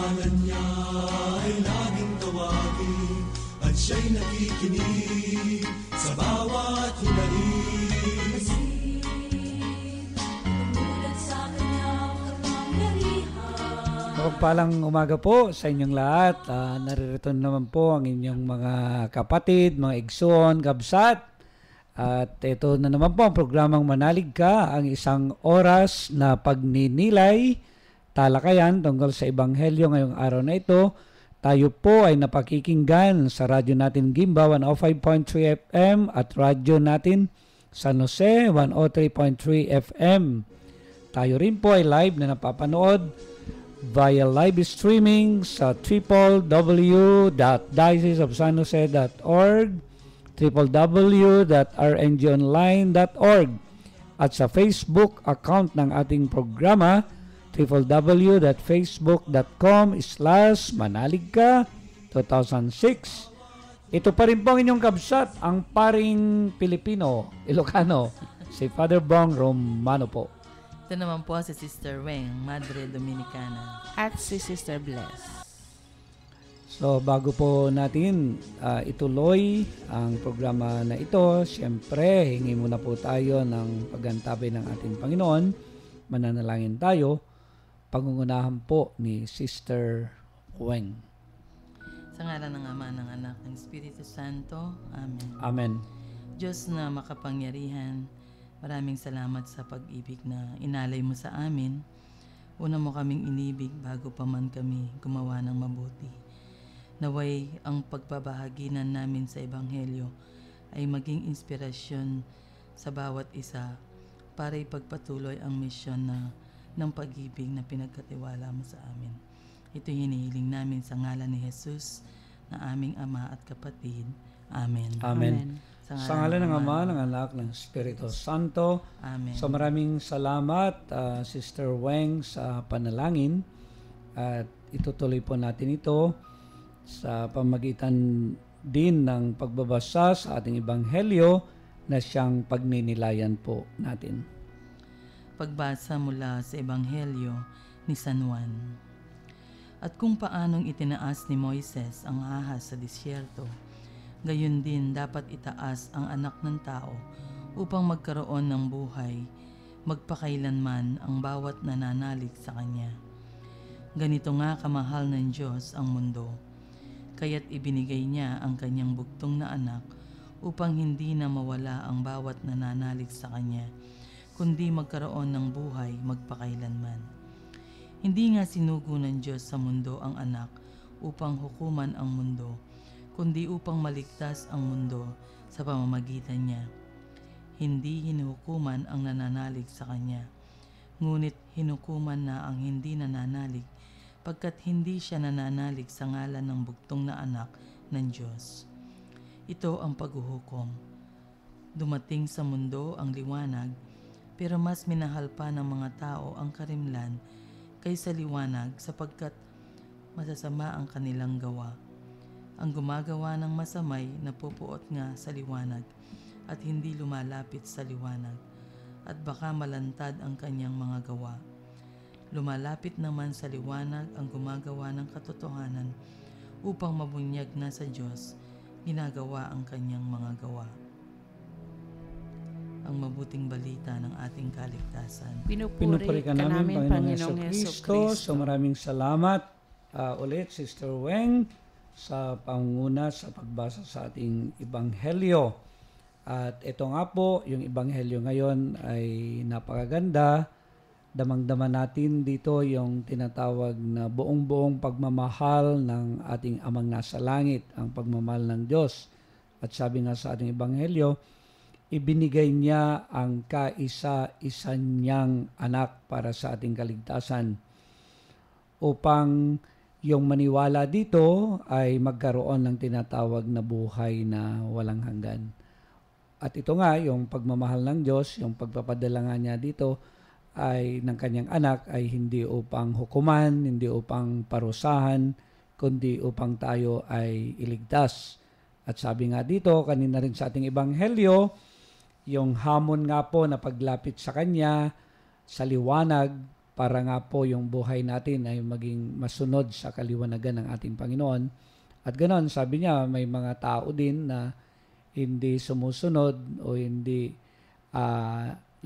Pangalan niya ay laging tawagin, at siya'y nakikinig sa bawat hinaing. Mapagpalang umaga po sa inyong lahat. Naririto naman po ang inyong mga kapatid, mga igsoon, kabsat. At ito na naman po ang programang Manalig Ka, ang isang oras na pagninilay, talakayan tungkol sa Ebanghelyo ngayong araw na ito. Tayo po ay napakikinggan sa radyo natin Gimba 105.3 FM at radyo natin San Jose 103.3 FM. Tayo rin po ay live na napapanood via live streaming sa www.dioceseofsanjose.org, www.rngonline.org, at sa Facebook account ng ating programa www.facebook.com/manaligka2006. Ito pa rin po ang inyong kabsat, ang paring Pilipino, Ilocano, si Father Bong Romano po. Ito naman po si Sister Weng, Madre Dominicana. At si Sister Bless. So bago po natin ituloy ang programa na ito, siyempre hingi muna po tayo ng pagantabi ng ating Panginoon. Mananalangin tayo, pangungunahan po ni Sister Weng. Sa ngalan ng Ama, ng Anak, ng Espiritu Santo. Amen. Amen. Diyos na makapangyarihan, maraming salamat sa pag-ibig na inalay mo sa amin. Una mo kaming inibig bago pa man kami gumawa ng mabuti. Naway ang pagbabahaginan namin sa Ebanghelyo ay maging inspirasyon sa bawat isa para ipagpatuloy ang misyon ng pag-ibig na pinagkatiwala mo sa amin. Ito hinihiling namin sa ngalan ni Jesus na aming Ama at Kapatid. Amen. Amen. Sa ngalan ng Ama, ng Anak, ng Espiritu Santo. Amen. So maraming salamat, Sister Weng, sa panalangin. At itutuloy po natin ito sa pamagitan din ng pagbabasa sa ating Ebanghelyo na siyang pagninilayan po natin. Pagbasa mula sa Ebanghelyo ni San Juan. At kung paanong itinaas ni Moises ang ahas sa disyerto, gayon din dapat itaas ang Anak ng Tao upang magkaroon ng buhay, magpakailanman ang bawat nananalig sa Kanya. Ganito nga kamahal ng Diyos ang mundo, kaya't ibinigay niya ang Kanyang bugtong na anak upang hindi na mawala ang bawat nananalig sa Kanya, kundi magkaroon ng buhay magpakailanman. Hindi nga sinugo ng Diyos sa mundo ang anak upang hukuman ang mundo, kundi upang maligtas ang mundo sa pamamagitan niya. Hindi hinuhukuman ang nananalig sa Kanya, ngunit hinukuman na ang hindi nananalig, pagkat hindi siya nananalig sa ngalan ng bugtong na anak ng Diyos. Ito ang paghuhukom. Dumating sa mundo ang liwanag, pero mas minahal pa ng mga tao ang karimlan kaysa liwanag sapagkat masasama ang kanilang gawa. Ang gumagawa ng masamay napupuot nga sa liwanag at hindi lumalapit sa liwanag, at baka malantad ang kanyang mga gawa. Lumalapit naman sa liwanag ang gumagawa ng katotohanan upang mabunyag na sa Diyos ginagawa ang kanyang mga gawa. Ang mabuting balita ng ating kaligtasan. Pinupuri ka namin, Panginoong Jesucristo. So maraming salamat ulit, Sister Weng, sa pangunguna sa pagbasa sa ating Ebanghelyo. At ito nga po, yung Ebanghelyo ngayon ay napakaganda. Damang-dama natin dito yung tinatawag na buong-buong pagmamahal ng ating Amang nasa langit, ang pagmamahal ng Diyos. At sabi nga sa ating Ebanghelyo, ibinigay niya ang kaisa-isa niyang anak para sa ating kaligtasan upang yung maniwala dito ay magkaroon ng tinatawag na buhay na walang hanggan. At ito nga, yung pagmamahal ng Diyos, yung pagpapadala nga niya dito ay ng kanyang anak ay hindi upang hukuman, hindi upang parusahan, kundi upang tayo ay iligtas. At sabi nga dito, kanina rin sa ating Ebanghelyo, yung hamon nga po na paglapit sa Kanya, sa liwanag, para nga po yung buhay natin ay maging masunod sa kaliwanagan ng ating Panginoon. At ganoon, sabi niya, may mga tao din na hindi sumusunod o hindi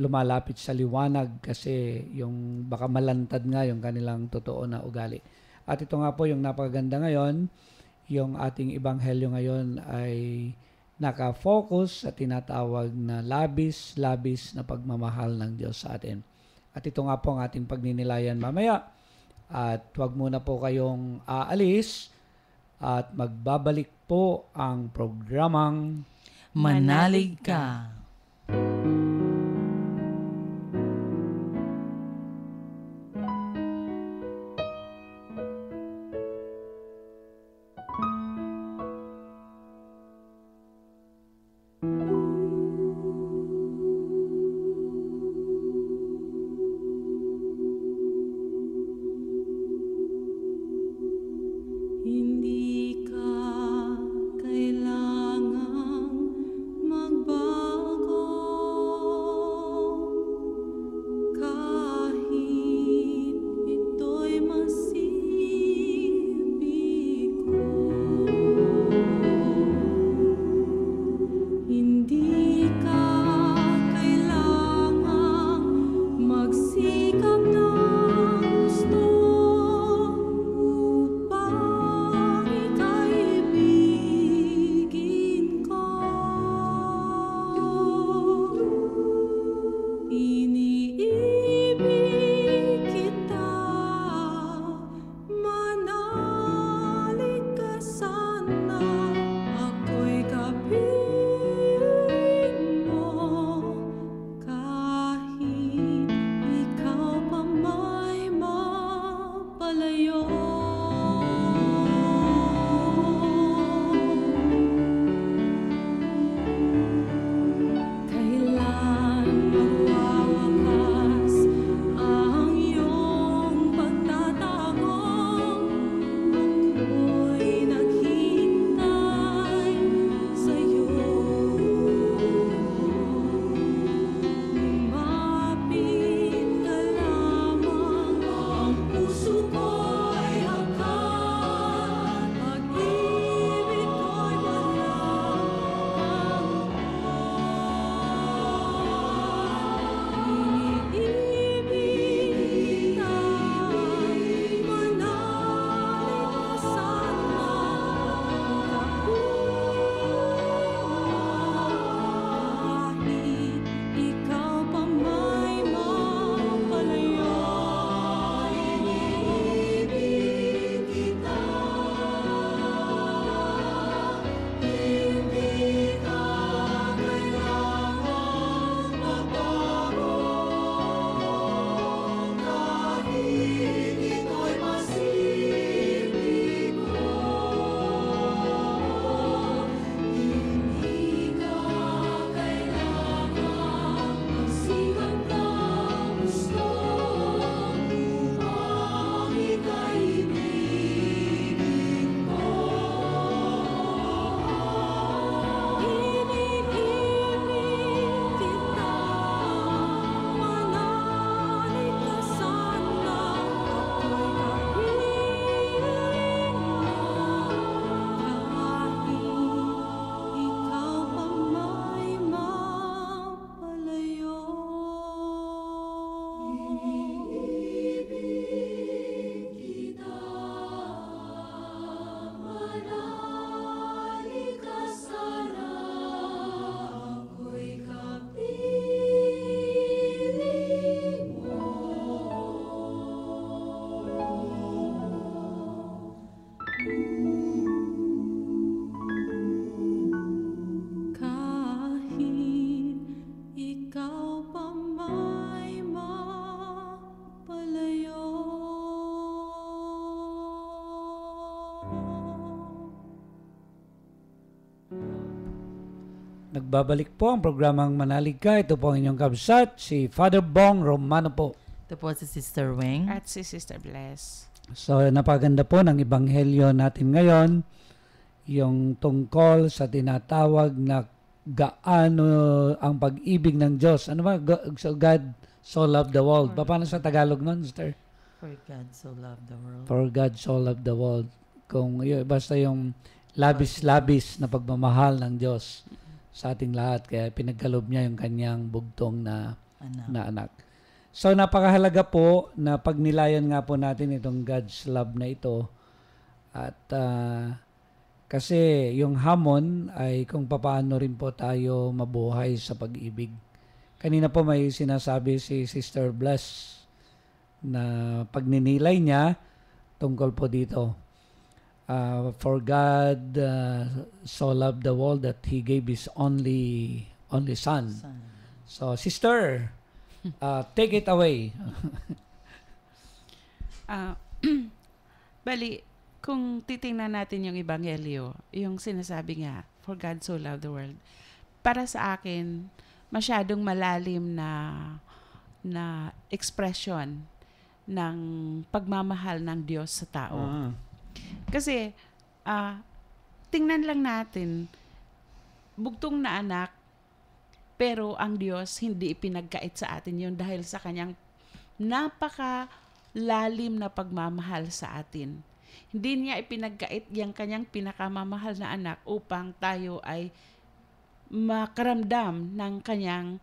lumalapit sa liwanag kasi yung baka malantad nga yung kanilang totoo na ugali. At ito nga po yung napakaganda ngayon, yung ating ebanghelyo ngayon ay nakafocus sa tinatawag na labis na pagmamahal ng Diyos sa atin. At ito nga po ang ating pagninilayan mamaya. At huwag muna po kayong aalis at magbabalik po ang programang Manalig Ka. Hindi ka kailangang magbago kahit ito'y masibig ko. Hindi ka kailangang magsikap ng gusto upang ikaibigin ka. Iniibig kita, manalig ka sana, ako'y kapiling mo, kahit ikaw pa may mapalayo. Kailan magwawakas ang iyong pagtatagong? Ako'y naghihintay sa'yo. Lumapit ka lamang, ang puso ko'y hangad, pag-ibig ko'y walang iniibig kita, manalig ka sana, kahit ikaw pa may mapalayo. Iniibig kita, hindi ka kailangang magbago kahit ito'y masibig ko. Hindi ka kailangang magsikap ng gusto upang ikaibigin ko. Iniibig kita, manalig ka sana, ako'y kapiling mo, kahit ikaw pa may mapalayo. Iniibig kita, manalig ka sana, ako'y kapiling mo. Kahit ikaw pa may mapalayo. Nagbabalik po ang programang Manalig Ka. Ito po ang inyong kabsat, si Father Bong Romano po. Ito po si Sister Weng. At si Sister Bless. So napaganda po ng ebanghelyo natin ngayon, yung tungkol sa tinatawag na gaano ang pag-ibig ng Diyos. Ano ba? So God so loved the world. Paano sa Tagalog nun, Sister? For God so loved the world. For God so loved the world. Kung yun, basta yung labis-labis na pagmamahal ng Diyos sa ating lahat. Kaya pinagkaloob niya yung kanyang bugtong na anak. So napakahalaga po na pagnilayan nga po natin itong God's love na ito. At kasi yung hamon ay kung paano rin po tayo mabuhay sa pag-ibig. Kanina po may sinasabi si Sister Bless na pagninilay niya tungkol po dito. For God so loved the world that He gave His only Son. So, Sister, take it away. Bali, kung titingnan natin yung Ebanghelyo, yung sinasabi nga, for God so loved the world, para sa akin, masyadong malalim na expression ng pagmamahal ng Diyos sa tao. Kasi, tingnan lang natin, bugtong na anak, pero ang Diyos hindi ipinagkait sa atin yun dahil sa kanyang napakalalim na pagmamahal sa atin. Hindi niya ipinagkait yung kanyang pinakamamahal na anak upang tayo ay makaramdam ng kanyang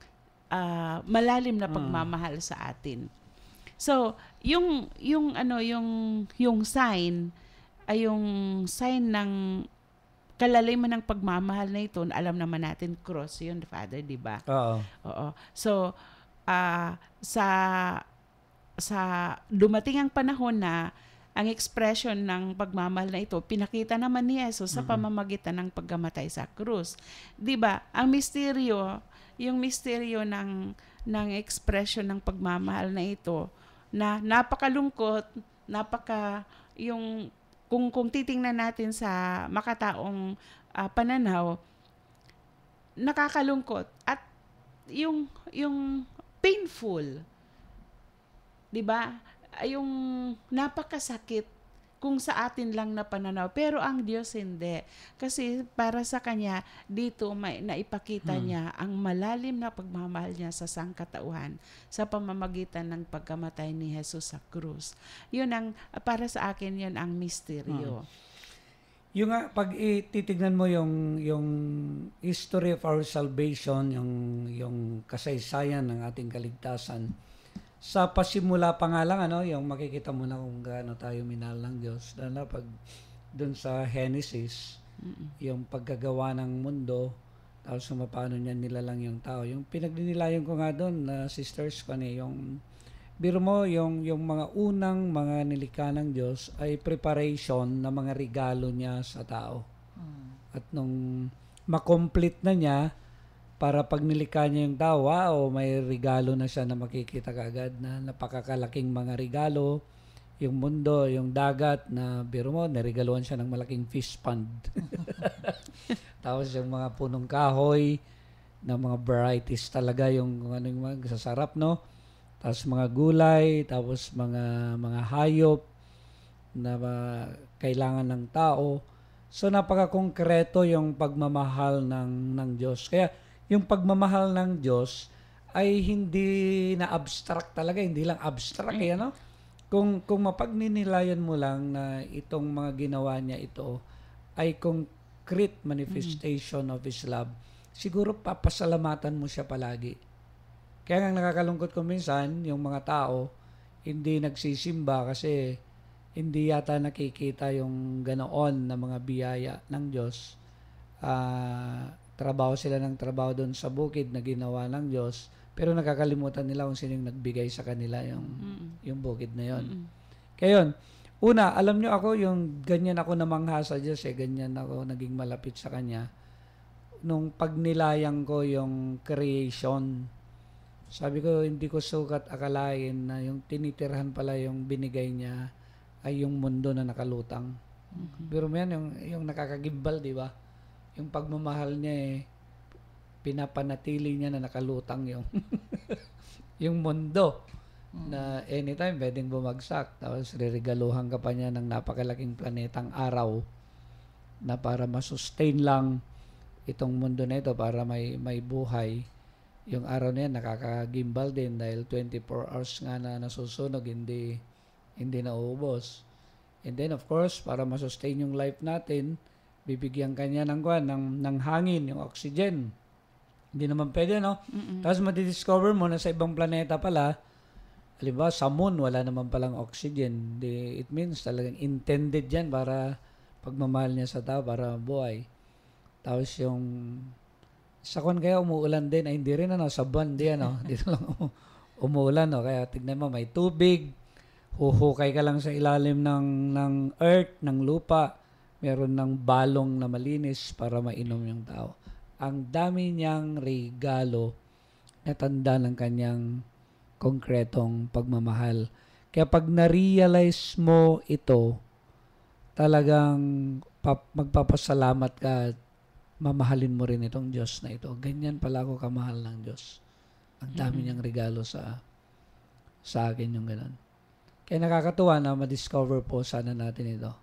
malalim na pagmamahal sa atin. So, yung sign ay yung sign ng kalaliman ng pagmamahal na ito. Alam naman natin cross yun, Father, di ba? Oo. So, sa dumating ang panahon na ang expression ng pagmamahal na ito, pinakita naman ni Jesus sa pamamagitan ng pagkamatay sa krus. Di ba? Ang misteryo, yung misteryo ng expression ng pagmamahal na ito, na napakalungkot, kung titingnan natin sa makataong pananaw, nakakalungkot at yung painful, 'di ba? Yung napakasakit kung sa atin lang na pananaw, pero ang Diyos hindi. Kasi para sa kanya dito may naipakita niya ang malalim na pagmamahal niya sa sangkatauhan sa pamamagitan ng pagkamatay ni Jesus sa krus. Yun ang para sa akin, yun ang misteryo. Yung pag titignan mo yung history of our salvation, yung kasaysayan ng ating kaligtasan, sa pasimula pa nga lang, yung makikita mo na kung gaano tayo minahal ng Diyos. Lalo pag dun sa Genesis, yung pagkagawa ng mundo, tapos paano niya nilalang yung tao. Yung pinagninilayan ko nga doon na sisters ko yung biro mo, yung mga unang mga nilikha ng Diyos ay preparation na mga regalo niya sa tao. At nung makomplete na niya, para pag nilikha niya yung tao, may regalo na siya na makikita kaagad na napakakalaking mga regalo. Yung mundo, yung dagat na biro mo, narigaluhan siya ng malaking fish pond. Tapos yung mga punong kahoy na mga varieties talaga, yung mga sasarap, no? Tapos mga gulay, tapos mga hayop na kailangan ng tao. So napaka-konkreto yung pagmamahal ng Diyos. Kaya yung pagmamahal ng Diyos ay hindi na abstract talaga, hindi lang abstract no? Kung mapagninilayan mo lang na itong mga ginawa niya ito ay concrete manifestation of His love, siguro papasalamatan mo siya palagi. Kaya nga nakakalungkot ko minsan, yung mga tao hindi nagsisimba kasi hindi yata nakikita yung ganoon na mga biyaya ng Diyos. Trabaho sila ng trabaho doon sa bukid na ginawa ng Diyos, pero nakakalimutan nila kung sino yung nagbigay sa kanila yung bukid na yon. Kaya yun, una, alam nyo ako, yung ganyan ako namangha sa Diyos, ganyan ako naging malapit sa Kanya. Nung pagnilayang ko yung creation, sabi ko, hindi ko sukat akalain na yung tinitirhan pala yung binigay niya ay yung mundo na nakalutang. Pero yan, yung nakakagimbal, di ba? Yung pagmamahal niya pinapanatili niya na nakalutang yung mundo na anytime pwedeng bumagsak. Tapos riregaluhan ka pa niya ng napakalaking planetang araw na para masustain lang itong mundo na ito, para may buhay. yung araw na yan nakakagimbal din dahil 24 hours nga na nasusunog, hindi nauubos. And then of course, para masustain yung life natin, bibigyan kanya ng hangin, yung oxygen. Hindi naman pwede, no? Tapos madidiscover mo na sa ibang planeta pala, halimbawa sa moon, wala naman palang oxygen. It means talagang intended yan para pagmamahal niya sa tao, para buhay. Tapos yung sa kwan kaya umuulan din, ay hindi rin sa buwan din, dito lang umuulan, kaya tignan mo, may tubig, huhukay ka lang sa ilalim ng earth, ng lupa, meron ng balong na malinis para mainom yung tao. Ang dami niyang regalo na tanda ng kanyang konkretong pagmamahal. Kaya pag na-realize mo ito, talagang magpapasalamat ka at mamahalin mo rin itong Diyos na ito. Ganyan pala ako kamahal ng Diyos. Ang dami niyang regalo sa akin yung gano'n. Kaya nakakatuwa na ma-discover po sana natin ito.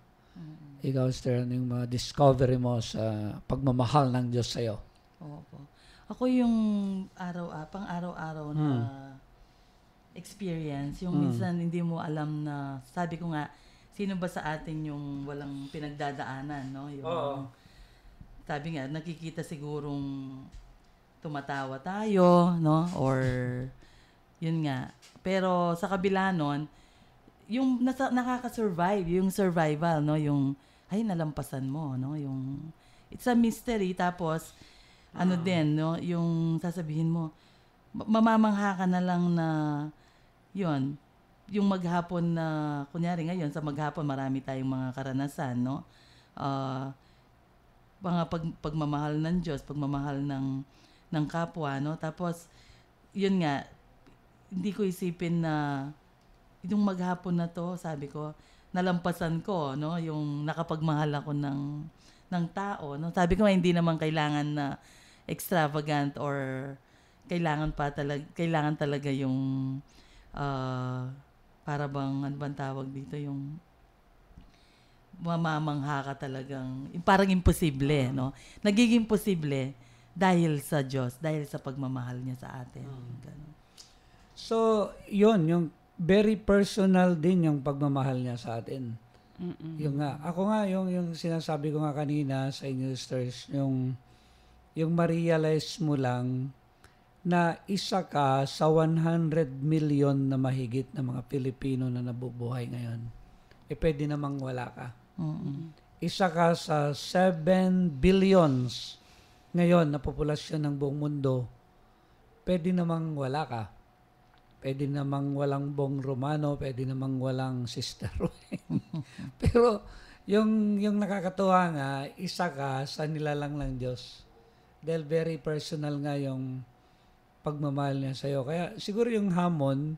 Ikaw, Esther, ano yung mga discovery mo sa pagmamahal ng Diyos sa'yo? Opo. Ako yung pang-araw-araw na experience, yung minsan hindi mo alam na, sabi ko nga, sino ba sa atin yung walang pinagdadaanan, no? Yung, sabi nga, nakikita sigurong tumatawa tayo, no? Or, yun nga. Pero sa kabila nun, yung nakaka-survive, yung survival, no? Yung, ay, nalampasan mo, no? Yung, it's a mystery, tapos, din, no? Yung sasabihin mo, mamamangha ka na lang na, yun, yung maghapon na, kunyari ngayon, sa maghapon, marami tayong mga karanasan, no? Mga pagmamahal ng Diyos, pagmamahal ng kapwa, no? Tapos, yun nga, hindi ko isipin na, yung maghapon na to, sabi ko, nalampasan ko, no? Yung nakapagmahal ako ng tao, no? Sabi ko, hindi naman kailangan na extravagant or kailangan talaga yung para bang ano bang tawag dito, yung mamamangha ka talagang parang imposible, no? Nagiging posible dahil sa Diyos, dahil sa pagmamahal niya sa atin. Ganun. So, yun, yung very personal din yung pagmamahal niya sa atin. Yung nga, ako nga, yung sinasabi ko nga kanina sa inyo, sisters, yung ma-realize mo lang na isa ka sa 100 million na mahigit na mga Pilipino na nabubuhay ngayon. Pwede namang wala ka. Isa ka sa 7 billions ngayon na populasyon ng buong mundo. Pwede namang wala ka. Pwede namang walang Bong Romano, pwede namang walang Sister Rueng. Pero yung nakakatuwa nga, isa ka sa nilalang ng Diyos. Dahil very personal nga yung pagmamahal niya sa'yo. Kaya siguro yung hamon,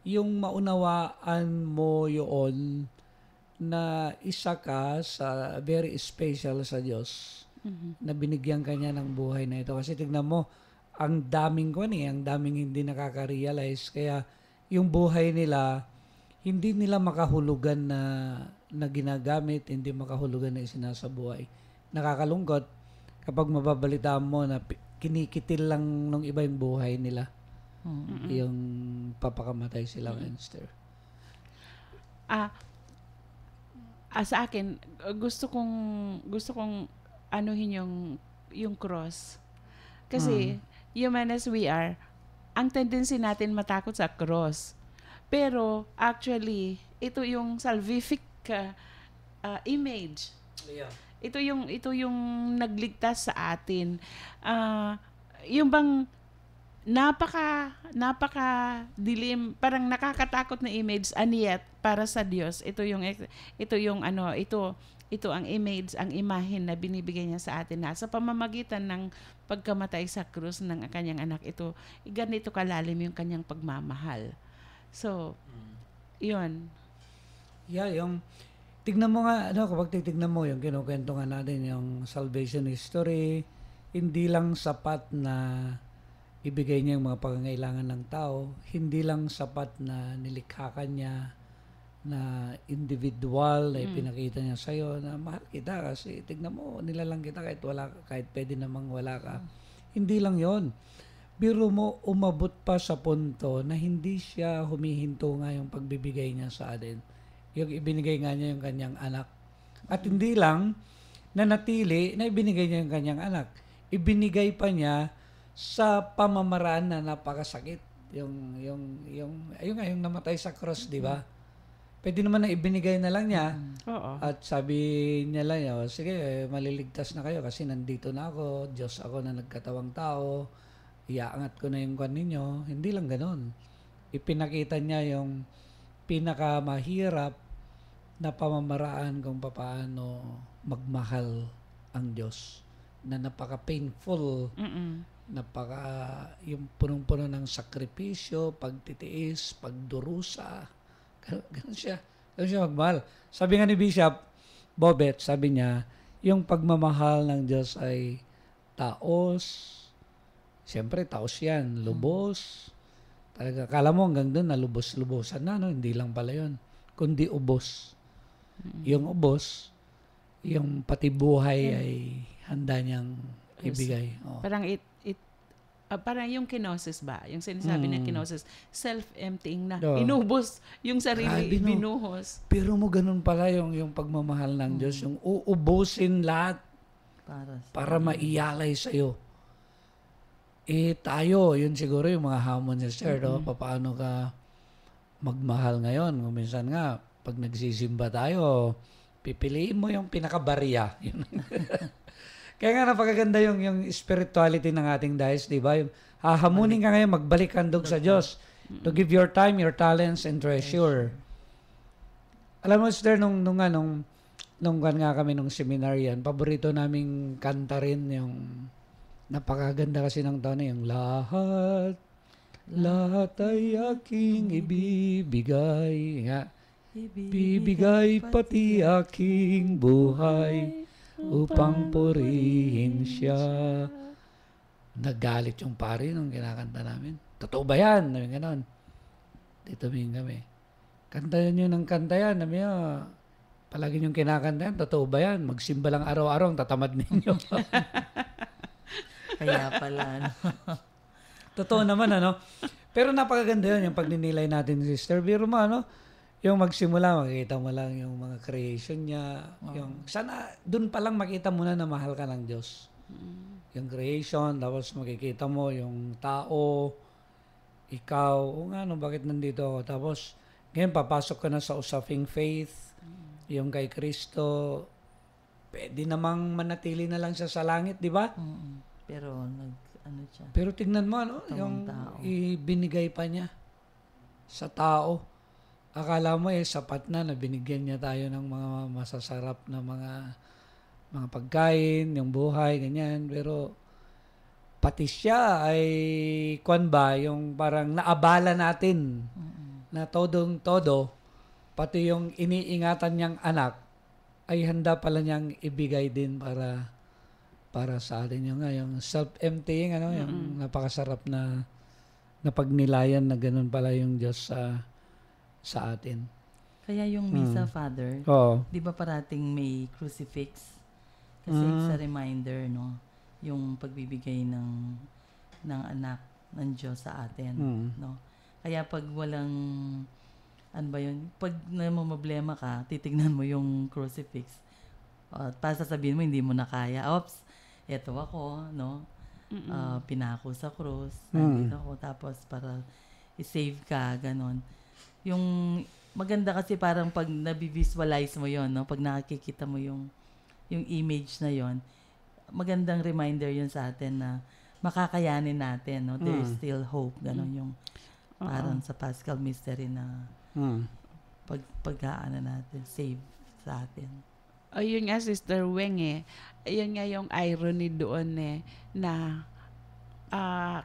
yung maunawaan mo yun na isa ka sa very special sa Diyos na binigyan ka niya ng buhay na ito. Kasi tignan mo, ang daming hindi nakaka-realize. Kaya yung buhay nila, hindi nila makahulugan na ginagamit, hindi makahulugan na isinasabuhay. Nakakalungkot kapag mababalitaan mo na kinikitil lang ng iba yung buhay nila. Yung papakamatay sila, Esther. Sa akin, gusto kong anuhin yung cross. Kasi, human as we are, ang tendency natin matakot sa cross. Pero, actually, ito yung salvific image. Yeah. Ito yung nagligtas sa atin. Yung bang napaka dilim, parang nakakatakot na image, and yet para sa Diyos ito ang image, ang imahen na binibigay niya sa atin na sa pamamagitan ng pagkamatay sa krus ng kanyang anak. Ganito kalalim yung kanyang pagmamahal. So, yun. Yeah, yung tignan mo nga, kapag titignan mo yung kinukwento nga natin, yung salvation history, hindi lang sapat na ibigay niya yung mga pangangailangan ng tao, hindi lang sapat na nilikha ka niya, na individual, na ipinakita niya sa'yo, na mahal kita kasi tignan mo, nilalang kita kahit pwede namang wala ka. Hindi lang yon. biro mo, umabot pa sa punto na hindi siya humihinto nga yung pagbibigay niya sa atin. Yung ibinigay nga niya yung kanyang anak. At hindi lang nanatili na ibinigay niya yung kanyang anak. Ibinigay pa niya sa pamamaraan na napakasakit. Yung namatay sa cross, di ba? Pwede naman na ibinigay na lang niya. Oo. At sabi niya lang, sige, maliligtas na kayo kasi nandito na ako. Diyos ako na nagkatawang tao. Iaangat ko na yung kwan ninyo. Hindi lang ganon. Ipinakita niya yung pinakamahirap na pamamaraan kung paano magmahal ang Diyos. Na napaka-painful. Yung punong-puno ng sakripisyo, pagtitiis, pagdurusa. Ganun siya magmahal. Sabi nga ni Bishop Bobet, sabi niya, yung pagmamahal ng Diyos ay taos. Siyempre, taos yan. Lubos. Talaga, kala mo hanggang doon na lubos-lubosan na, no? Hindi lang pala yun. Kundi ubos. Yung ubos, yung pati buhay ay handa niyang ibigay. Oh. Parang yung kenosis ba? Yung sinasabi ng kenosis, self-emptying na. Oo. Inubos yung sarili, Grabe, no? binuhos. Pero mo ganun pala yung pagmamahal ng Diyos, yung uubusin lahat para maiyalay sa'yo. Tayo, yun siguro yung mga hamon ni Sir, no? Paano ka magmahal ngayon? Kung minsan nga, pag nagsisimba tayo, pipiliin mo yung pinakabarya. Kaya nga napakaganda yung spirituality ng ating diocese, di ba? Yung hahamunin ka ngayon, magbalik handog sa Diyos. To give your time, your talents, and treasure. Alam mo, Sister, nung nga kami nung seminaryan, paborito naming kanta rin yung napakaganda kasi ng taon na yung lahat ay aking ibibigay. Nga, ibibigay pati aking buhay upang purihin siya. Nagalit yung pari nung kinakanta namin. Totoo ba yan? Namin ganon. Dito kami. Kantayan nyo ng kanta yan. Namin palagi yung kinakanta yan. Totoo ba yan? Magsimba lang araw-araw ang tatamad ninyo. Kaya pala. Totoo naman, ano? Pero napakaganda yun, yung pagninilay natin, Sister. Biro mo, ano? Yung magsimula, makikita mo lang yung mga creation niya. Yung, sana, dun pa lang makita mo na mahal ka ng Diyos. Yung creation, tapos makikita mo yung tao, ikaw, bakit nandito ako? Tapos, ngayon, papasok ka na sa usaping faith, yung kay Kristo, pwede namang manatili na lang siya sa langit, di ba? Pero, siya. Pero tignan mo, ano? Yung tao. ibinigay pa niya sa tao. Akala mo sapat na binigyan niya tayo ng mga masasarap na mga pagkain, yung buhay, ganyan. Pero pati siya ay yung parang naabala natin na todong-todo, pati yung iniingatan niyang anak ay handa pala niyang ibigay din para sa atin. Yung self-emptying, yung napakasarap na pagnilayan na ganun pala yung Diyos sa atin. Kaya yung Misa, Father, di ba parating may crucifix? Kasi sa reminder, no? Yung pagbibigay ng anak ng Diyos sa atin, no? Kaya pag walang, pag namamblema ka, titignan mo yung crucifix. Para sasabihin mo, hindi mo na kaya. Oops, eto ako, no? Pinako sa cross, nandito ako, tapos para i-save ka, ganon. Yung maganda kasi parang pag nabi-visualize mo yon, no? Pag nakikita mo yung image na yon, magandang reminder yun sa atin na makakayanin natin, no? There's still hope, ganon yung parang sa Paschal Mystery na pag-aano natin, save sa atin. Ayun nga, Sister Weng, ayun nga yung irony doon na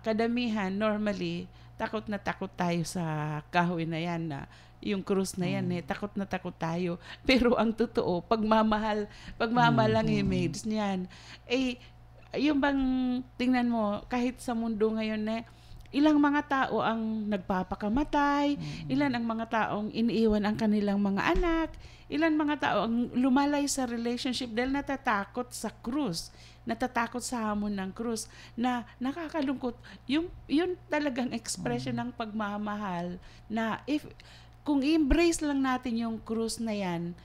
kadamihan, normally, takot na takot tayo sa kahoy na yan, na yung krus na yan, takot na takot tayo. Pero ang totoo, pagmamahal ang image niyan. Yung bang, tingnan mo, kahit sa mundo ngayon Ilang mga tao ang nagpapakamatay, ilan ang mga taong iniiwan ang kanilang mga anak, ilan mga tao ang lumalay sa relationship dahil natatakot sa krus, natatakot sa hamon ng krus, na nakakalungkot. Yun talagang expression ng pagmamahal na kung i-embrace lang natin yung krus na yan,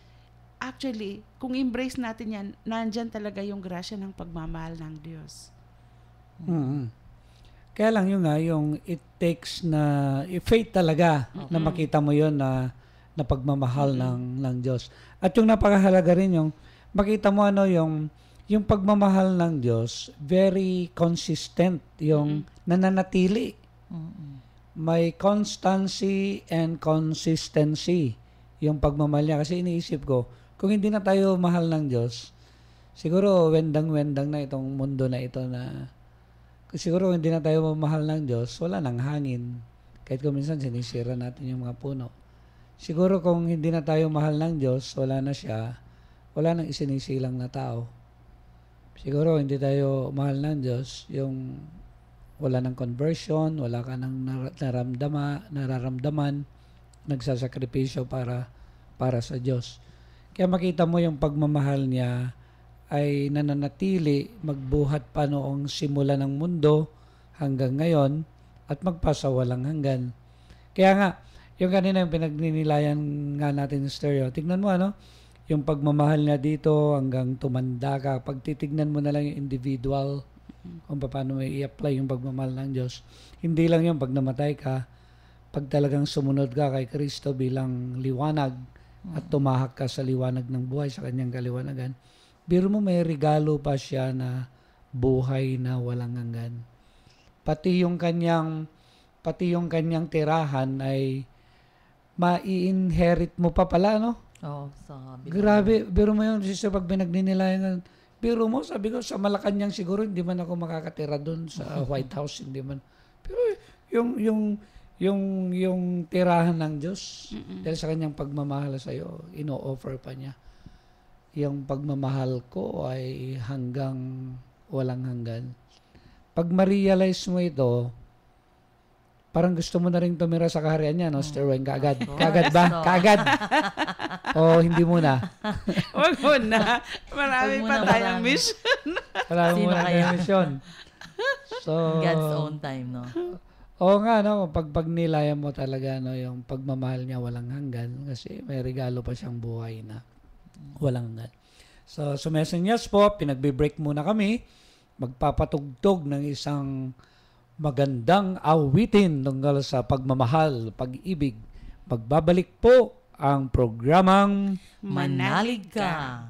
actually, kung embrace natin yan, nandyan talaga yung grasya ng pagmamahal ng Diyos. Kaya lang yun nga, yung it takes na faith talaga na makita mo yun na pagmamahal ng Diyos. At yung napakahalaga rin yung makita mo yung pagmamahal ng Diyos, very consistent, yung nananatili. May constancy and consistency yung pagmamahal niya. Kasi iniisip ko, kung hindi na tayo mahal ng Diyos, siguro wendang-wendang na itong mundo na ito na siguro hindi na tayo mamahal ng Diyos, wala nang hangin. Kahit kung minsan sinisira natin yung mga puno. Siguro kung hindi na tayo mahal ng Diyos, wala na siya, wala nang isinisilang na tao. Siguro hindi tayo mahal ng Diyos, yung wala nang conversion, wala ka nang nararamdaman, nagsasakripisyo para sa Diyos. Kaya makita mo yung pagmamahal niya ay nananatili, magbuhat pa noong simula ng mundo hanggang ngayon at magpasawalang hanggan. Kaya nga, yung kanina yung pinagninilayan nga natin ng stereo, tignan mo yung pagmamahal niya dito hanggang tumanda ka, pag titignan mo na lang yung individual, kung paano may i-apply yung pagmamahal ng Diyos. Hindi lang yung pag namatay ka, pag talagang sumunod ka kay Kristo bilang liwanag at tumahak ka sa liwanag ng buhay, sa kanyang kaliwanagan, biro mo may regalo pa siya na buhay na walang hanggan. Pati yung kanyang tirahan ay mai-inherit mo pa pala, no? Oo, Grabe, biro mo yung sister pag pinagninilayan. Biro mo, sabi ko, sa Malacanang siguro hindi man ako makakatira doon sa White House, hindi man. Pero yung tirahan ng Diyos, dahil sa kanyang pagmamahal sa iyo, ino-offer pa niya. Yung pagmamahal ko ay hanggang walang hanggan. Pag ma-realize mo ito, parang gusto mo na rin tumira sa kaharian niya, no? Sister Weng, kaagad. Kaagad ba? Kaagad. O hindi muna. Huwag mo na. Marami pa tayong mission. Marami Sino muna kaya? tayong mission. So, God's own time, no? oo nga, no? Pag nilayan mo talaga, no, yung pagmamahal niya walang hanggan kasi may regalo pa siyang buhay na walang hanggan. So, Mesenyas po, pinagbe-break muna kami. Magpapatugtog ng isang magandang awitin tungkol sa pagmamahal, pag-ibig. Magbabalik po ang programang Manalig ka!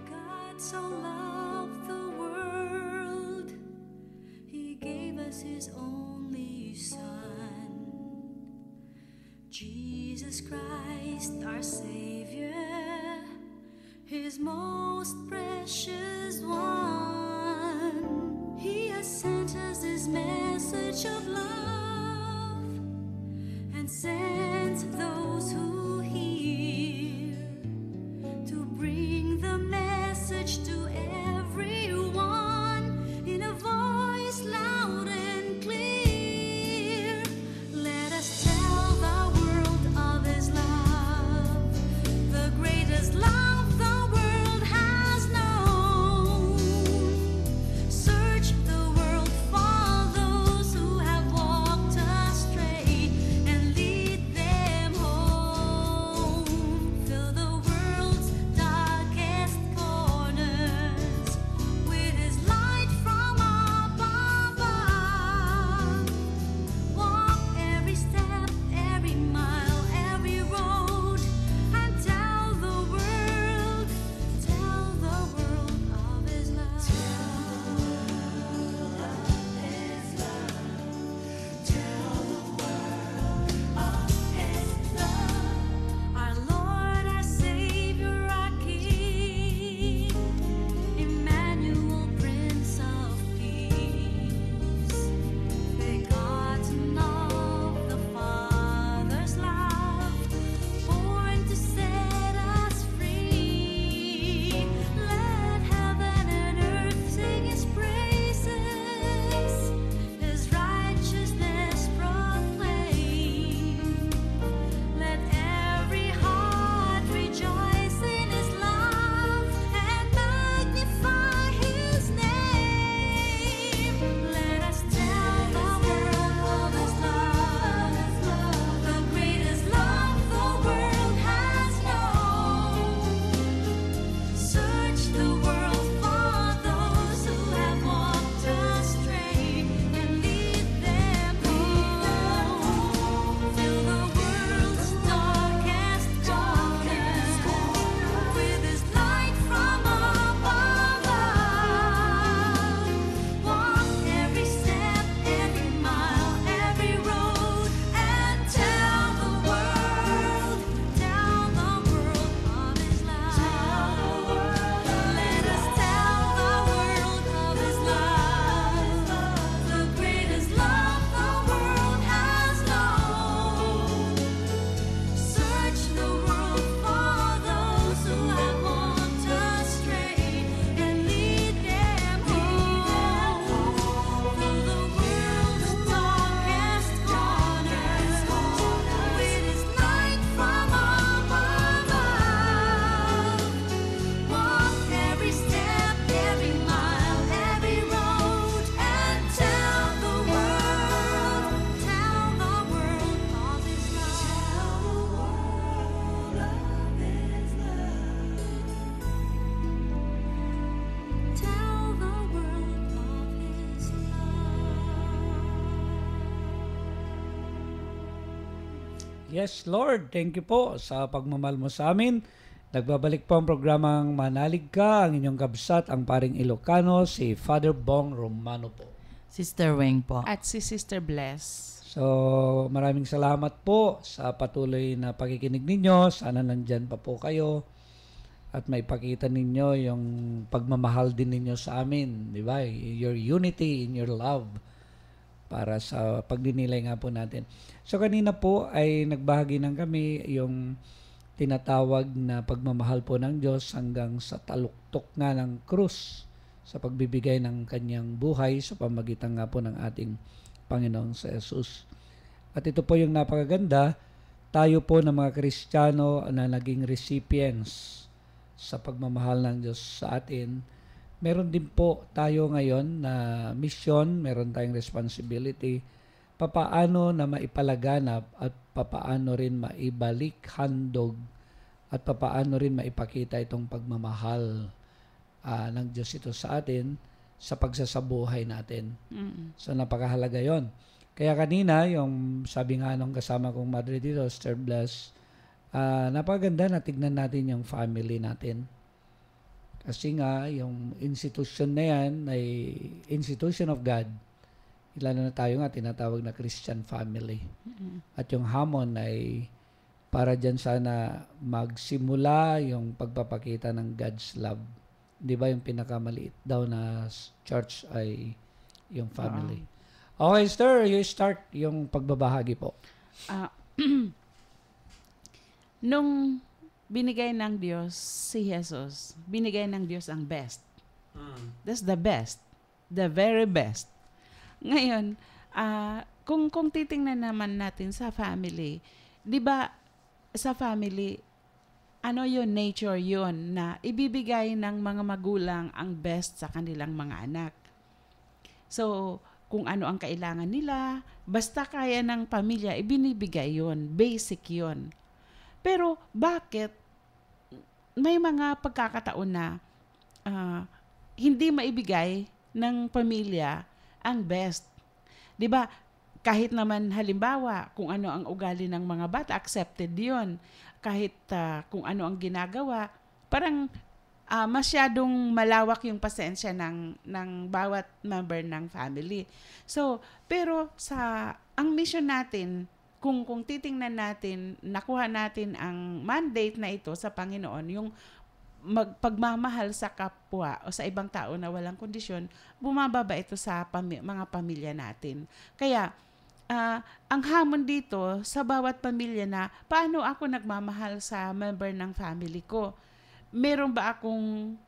God so loved the world, He gave us His only Son, Jesus Christ, our Savior, His most precious one. He has sent us His message of love and sent those who hear to bring the message to everyone in a voice loud and clear. Let us tell the world of His love, the greatest love the world has known. Search the world for those who have walked astray and lead Yes, Lord. Thank you po sa pagmamahal mo sa amin. Nagbabalik po ang programang Manalig Ka, ang inyong kabsat, ang paring Ilocano, si Father Bong Romano po. Sister Weng po. At si Sister Bless. So, maraming salamat po sa patuloy na pakikinig ninyo. Sana nandyan pa po kayo at may pakita ninyo yung pagmamahal din ninyo sa amin, di ba? Your unity in your love para sa pagdinilay nga po natin. So, kanina po ay nagbahagi ng kami yung tinatawag na pagmamahal po ng Diyos hanggang sa taluktok nga ng krus sa pagbibigay ng kanyang buhay sa pamagitan nga po ng ating Panginoong sa Jesus. At ito po yung napakaganda, tayo po ng mga Kristiyano na naging recipients sa pagmamahal ng Diyos sa atin. Meron din po tayo ngayon na mission, meron tayong responsibility, papaano na maipalaganap at papaano rin maibalik handog at papaano rin maipakita itong pagmamahal ng Diyos ito sa atin sa pagsasabuhay natin. So napakahalaga yon. Kaya kanina, yung sabi nga nung kasama kong Madre dito, Sister Bless, napakaganda na tignan natin yung family natin. Kasi nga, yung institution na yan ay institution of God. Lalo na tayo nga, tinatawag na Christian family. At yung hamon ay para dyan sana magsimula yung pagpapakita ng God's love. Di ba yung pinakamaliit daw na church ay yung family. Okay, Sir, you start yung pagbabahagi po. Nung binigay ng Diyos si Jesus, binigay ng Diyos ang best. That's the best. The very best. Ngayon, kung titingnan naman natin sa family, 'di ba sa family, ano yun, nature yun na ibibigay ng mga magulang ang best sa kanilang mga anak. So, kung ano ang kailangan nila, basta kaya ng pamilya, ibinibigay yun. Basic yun. Pero bakit may mga pagkakataon na hindi maibigay ng pamilya ang best? 'Di ba? Kahit naman halimbawa kung ano ang ugali ng mga bata, accepted 'yon. Kahit kung ano ang ginagawa, parang masyadong malawak yung pasensya ng bawat member ng family. So, pero ang mission natin, kung titingnan natin, nakuha natin ang mandate na ito sa Panginoon, yung pagmamahal sa kapwa o sa ibang tao na walang kondisyon, bumababa ito sa mga pamilya natin. Kaya, ang hamon dito sa bawat pamilya na paano ako nagmamahal sa member ng family ko? Meron ba akong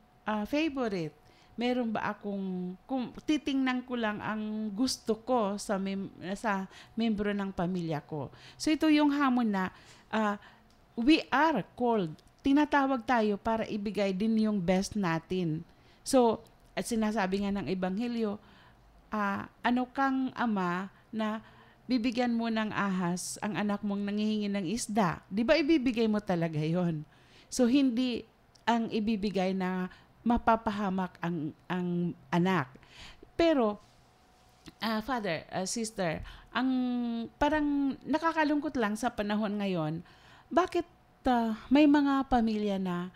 favorite? Meron ba akong, kung titingnan ko lang ang gusto ko sa membro ng pamilya ko. So ito yung hamon na we are called, tinatawag tayo para ibigay din yung best natin. So, at sinasabi nga ng Ebanghelyo, ano kang ama na bibigyan mo ng ahas ang anak mong nanghihingi ng isda? Di ba ibibigay mo talaga yon? So, hindi ang ibibigay na mapapahamak ang anak. Pero, Father, Sister, ang parang nakakalungkot lang sa panahon ngayon, bakit may mga pamilya na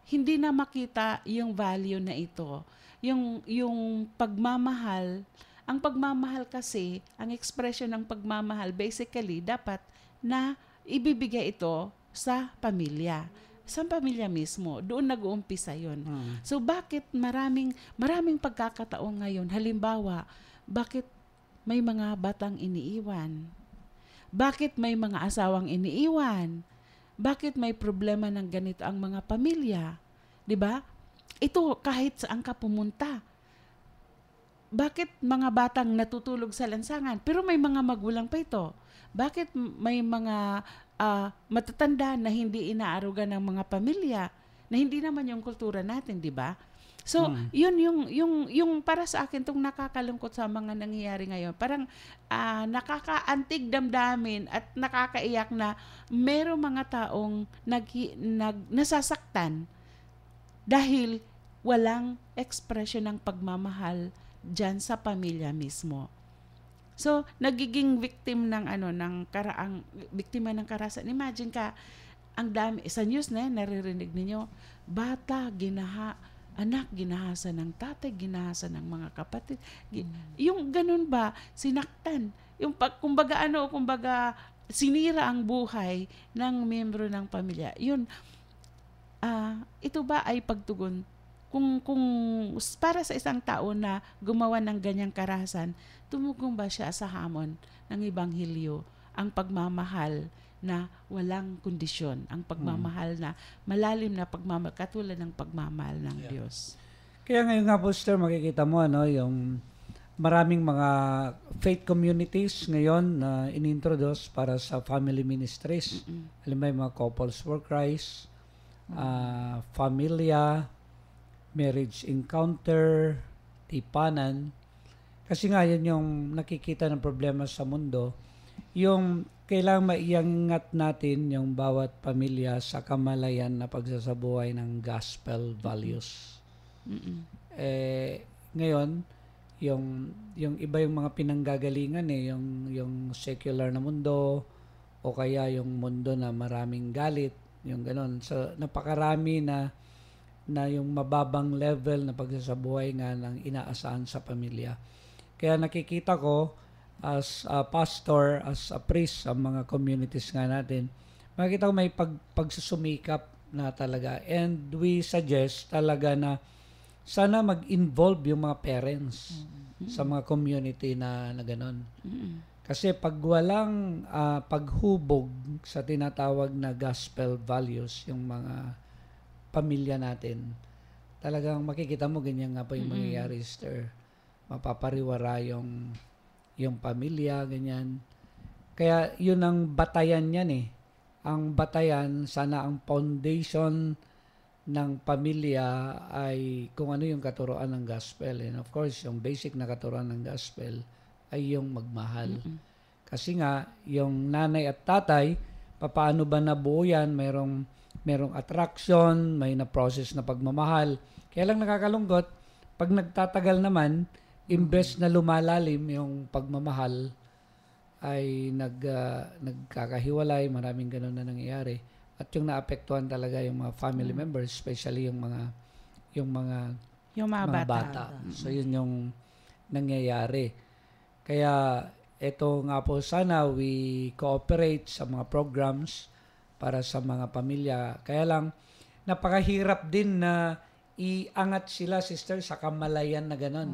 hindi na makita yung value na ito. Yung pagmamahal, ang pagmamahal kasi, ang expression ng pagmamahal, basically, dapat na ibibigay ito sa pamilya. Sa pamilya mismo, doon nag-uumpisa yun. So, bakit maraming pagkakataon ngayon? Halimbawa, bakit may mga batang iniiwan? Bakit may mga asawang iniiwan? Bakit may problema ng ganito ang mga pamilya? 'Di ba? Ito kahit saan ka pumunta. Bakit mga batang natutulog sa lansangan pero may mga magulang pa ito? Bakit may mga matatanda na hindi inaaruga ng mga pamilya na hindi naman yung kultura natin, 'di ba? So, yun yung para sa akin tong nakakalungkot sa mga nangyayari ngayon. Parang nakakaantig damdamin at nakakaiyak na merong mga taong nasasaktan dahil walang ekspresyon ng pagmamahal dyan sa pamilya mismo. So, nagiging victim ng biktima ng karahasan. Imagine ka, ang dami, sa news na yan, naririnig ninyo, bata, anak, ginahasan ng tatay, ginahasan ng mga kapatid. Yung ganun ba, sinaktan. Yung kumbaga sinira ang buhay ng miyembro ng pamilya. Yun, ito ba ay pagtugon? Kung para sa isang tao na gumawa ng ganyang karahasan, tumugong ba siya sa hamon ng Ebanghelyo, ang pagmamahal na walang kondisyon, ang pagmamahal na malalim na pagmamahal, katulad ng pagmamahal ng Diyos. Kaya ngayon nga po, sister, makikita mo yung maraming mga faith communities ngayon na inintroduce para sa family ministries. Alam mo, yung mga Couples for Christ, Familia, Marriage Encounter, Tipanan. Kasi nga yan yung nakikita ng problema sa mundo. Yung kailangan maiangat natin yung bawat pamilya sa kamalayan na pagsasabuhay ng gospel values. Ngayon, yung iba yung mga pinanggagalingan yung secular na mundo o kaya yung mundo na maraming galit, yung ganon. So napakarami na yung mababang level na pagsasabuhay nga ng inaasahan sa pamilya. Kaya nakikita ko as a pastor, as a priest sa mga communities nga natin, makikita ko may pagsusumikap na talaga. And we suggest talaga na sana mag-involve yung mga parents sa mga community na gano'n. Kasi pag walang paghubog sa tinatawag na gospel values, yung mga pamilya natin, talagang makikita mo ganyan nga pa yung mangyayari, sister. Mapapariwara yung pamilya, ganyan. Kaya yun ang batayan yan eh. Ang batayan, sana ang foundation ng pamilya ay kung ano yung katuruan ng gospel. And of course, yung basic na katuruan ng gospel ay yung magmahal. Kasi nga, yung nanay at tatay, paano ba nabuo yan? Merong attraction, may na-process na pagmamahal. Kaya lang nakakalungkot, pag nagtatagal naman, imbes na lumalalim yung pagmamahal, ay nagkakahiwalay, maraming ganun na nangyayari. At yung naapektuhan talaga yung mga family members, especially yung mga bata. So yun yung nangyayari. Kaya ito nga po, sana we cooperate sa mga programs para sa mga pamilya. Kaya lang, napakahirap din na iangat sila, sister, sa kamalayan na gano'n.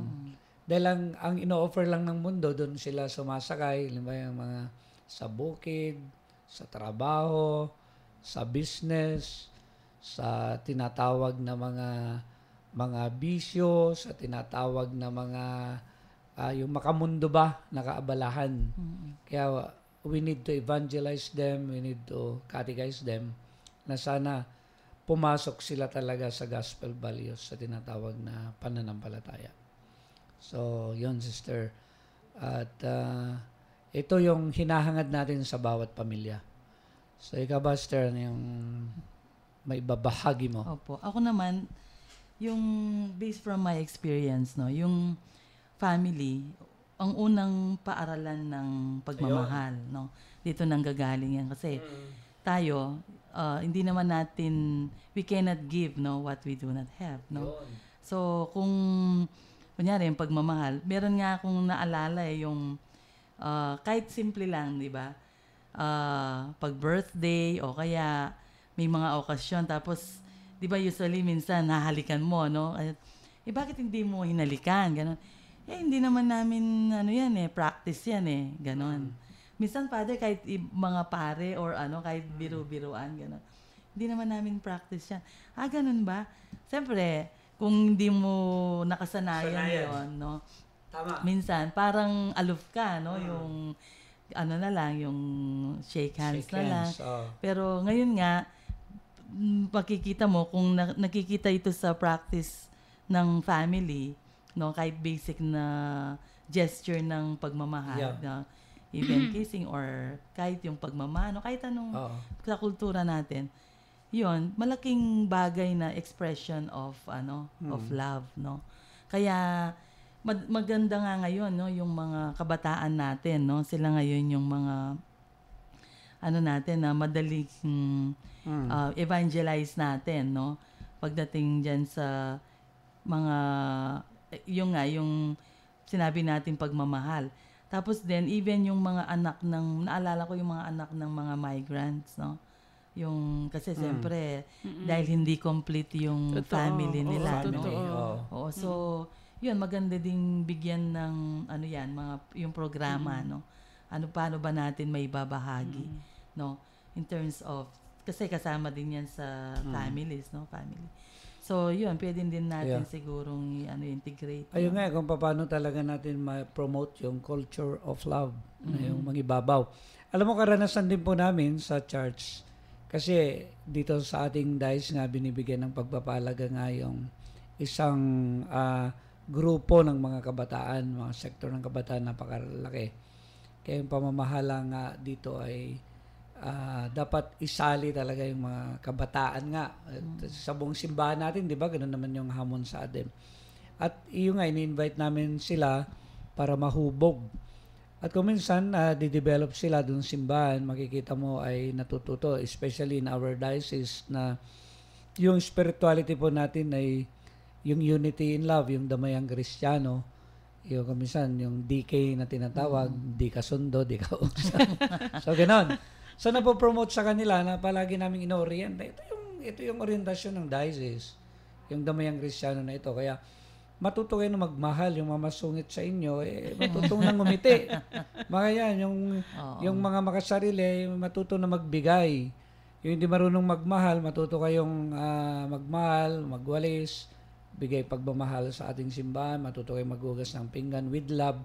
Dahil ang ino-offer lang ng mundo, doon sila sumasakay. Yung mga sa bukid, sa trabaho, sa business, sa tinatawag na mga bisyo, sa tinatawag na mga yung makamundo ba, nakaabalahan. Kaya we need to evangelize them, we need to catechize them, na sana pumasok sila talaga sa gospel values, sa tinatawag na pananampalataya. So, yun, sister. At ito yung hinahangad natin sa bawat pamilya. So, ikaw ba, sister, yung may babahagi mo? Opo. Ako naman, yung based from my experience, no, yung family, ang unang paaralan ng pagmamahal, no. Dito nang gagaling yan kasi tayo hindi naman natin, we cannot give, no, what we do not have, no. So kung kunyari yung pagmamahal, meron nga akong naalala yung kahit simple lang, di ba? Pag birthday o kaya may mga okasyon, tapos di ba usually minsan hahalikan mo, no? Bakit hindi mo hinalikan? Ganon. Hindi naman namin, practice yan ganon. Minsan, Father, kahit mga pare or kahit biro-biroan, ganon. Hindi naman namin practice yan. Ganon ba? Siyempre, kung hindi mo nakasanayan yun, no? Tama. Minsan, parang aloof ka, no? Yung, na lang, yung shake hands na lang. Pero ngayon nga, makikita mo, kung nakikita ito sa practice ng family, no, kahit basic na gesture ng pagmamahal, na even kissing or kahit yung pagmamano, kahit anong sa kultura natin, yun, malaking bagay na expression of of love, no. Kaya maganda nga ngayon, no, yung mga kabataan natin, no, sila ngayon yung mga ano natin na madaling evangelize natin, no, pagdating diyan sa mga yung sinabi natin pagmamahal. Tapos then even yung mga anak naalala ko yung mga anak ng mga migrants, no, yung kasi siyempre dahil hindi complete yung family nila, no. Oo, so yun, maganda ding bigyan ng ano yan, yung programa, no. Paano ba natin may babahagi, no, in terms of kasi kasama din yan sa families, no, family. So yun, pwede din natin sigurong integrate. Ayun nga, kung paano talaga natin ma-promote yung culture of love, yung mangibabaw. Alam mo, karanasan din po namin sa church, kasi dito sa ating diocese nga binibigyan ng pagpapalaga nga yung isang grupo ng mga kabataan, mga sektor ng kabataan napakalaki. Kaya yung pamamahala nga dito ay dapat isali talaga yung mga kabataan nga. Sa buong simbahan natin, di ba? Ganun naman yung hamon sa atin. At yung nga, ini-invite namin sila para mahubog. At kung minsan, di-develop sila dun simbahan, makikita mo ay natututo, especially in our diocese, na yung spirituality po natin ay yung unity in love, yung damayang Kristiyano, yung kuminsan, yung DK na tinatawag, di ka sundo, di ka usan. So, ganon. So, napopromote sa kanila na palagi namin ino-orient. Ito yung orientasyon ng diocese, yung damayang Kristiyano na ito. Kaya, matuto kayo na magmahal, yung mamasungit sa inyo, matutong nang ngumiti. Mga yan, yung mga makasarili, matuto na magbigay. Yung hindi marunong magmahal, matuto kayong magmahal, magwalis, bigay pagmamahal sa ating simbahan, matuto kayong maghugas ng pinggan with love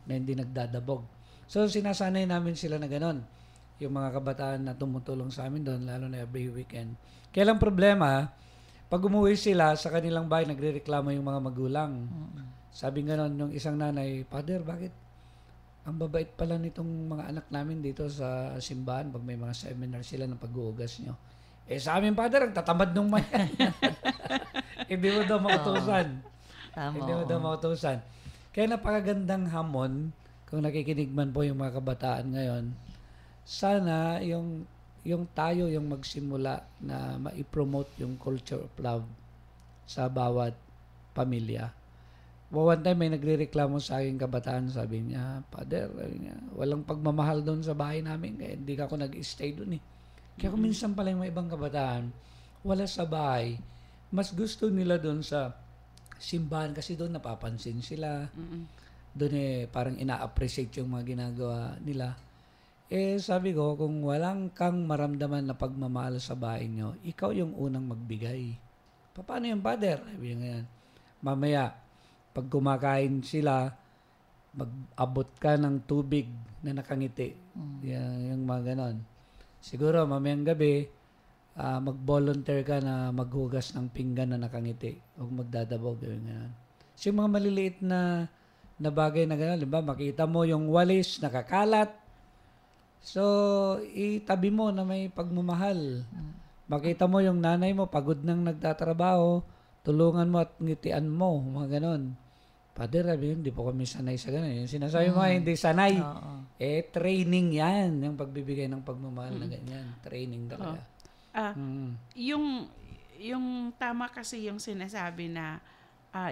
na hindi nagdadabog. So, sinasanay namin sila na ganon. Yung mga kabataan na tumutulong sa amin doon, lalo na every weekend. Kaya lang problema, pag umuwi sila sa kanilang bahay, nagrereklamo yung mga magulang. Sabi ganon, yung isang nanay, Father, bakit ang babait pala nitong mga anak namin dito sa simbahan pag may mga seminar sila ng pag-uugas nyo? Sa amin, Father, ang tatamad nung mayan. Hindi mo daw mautusan. Hindi mo daw mautusan. Kaya napakagandang hamon, kung nakikinig man po yung mga kabataan ngayon, sana yung tayo yung magsimula na ma-promote yung culture of love sa bawat pamilya. One time may nagrereklamo sa akin kabataan, sabi niya, Father, walang pagmamahal doon sa bahay namin, kaya hindi ako nag-stay doon eh. Kaya kung minsan pala yung mga ibang kabataan, wala sa bahay, mas gusto nila doon sa simbahan kasi doon napapansin sila. Doon parang ina-appreciate yung mga ginagawa nila. Sabi ko, kung walang kang maramdaman na pagmamahal sa bahay nyo, ikaw yung unang magbigay. Paano yung Father? Sabi niya, mamaya, pag kumakain sila, mag-abot ka ng tubig na nakangiti. Yung mga ganon. Siguro, mamayang gabi, mag-volunteer ka na maghugas ng pinggan na nakangiti o magdadabog. So, yung mga maliliit na bagay na gano'n, diba? Makita mo yung walis, nakakalat. So, itabi mo na may pagmamahal. Makita mo yung nanay mo, pagod nang nagtatrabaho, tulungan mo at ngitian mo, mga gano'n. Father, hindi po kami sanay sa gano'n. Yung sinasabi mo, hindi sanay. Training yan, yung pagbibigay ng pagmamahal na ganyan. Training talaga. Yung tama kasi yung sinasabi na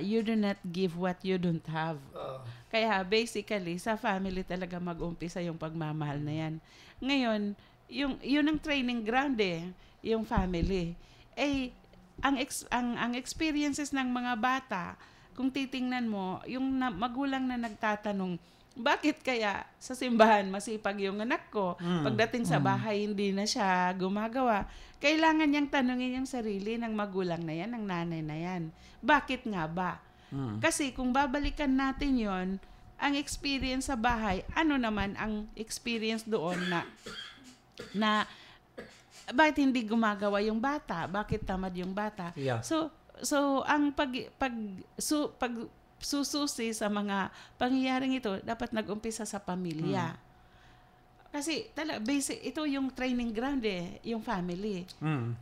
you do not give what you don't have. Kaya basically, sa family talaga mag-umpisa yung pagmamahal na yan. Ngayon, yun ang training ground yung family. Ang experiences ng mga bata, kung titingnan mo, yung magulang na nagtatanong, bakit kaya sa simbahan masipag yung anak ko? Pagdating sa bahay, hindi na siya gumagawa. Kailangan niyang tanungin yung sarili ng magulang na yan, ng nanay na yan. Bakit nga ba? Kasi kung babalikan natin yon, ang experience sa bahay, ano naman ang experience doon na bakit hindi gumagawa yung bata? Bakit tamad yung bata? Yeah. So ang pagsususi sa mga pangyayaring ito dapat nag-umpisa sa pamilya. Kasi basic, ito yung training ground yung family.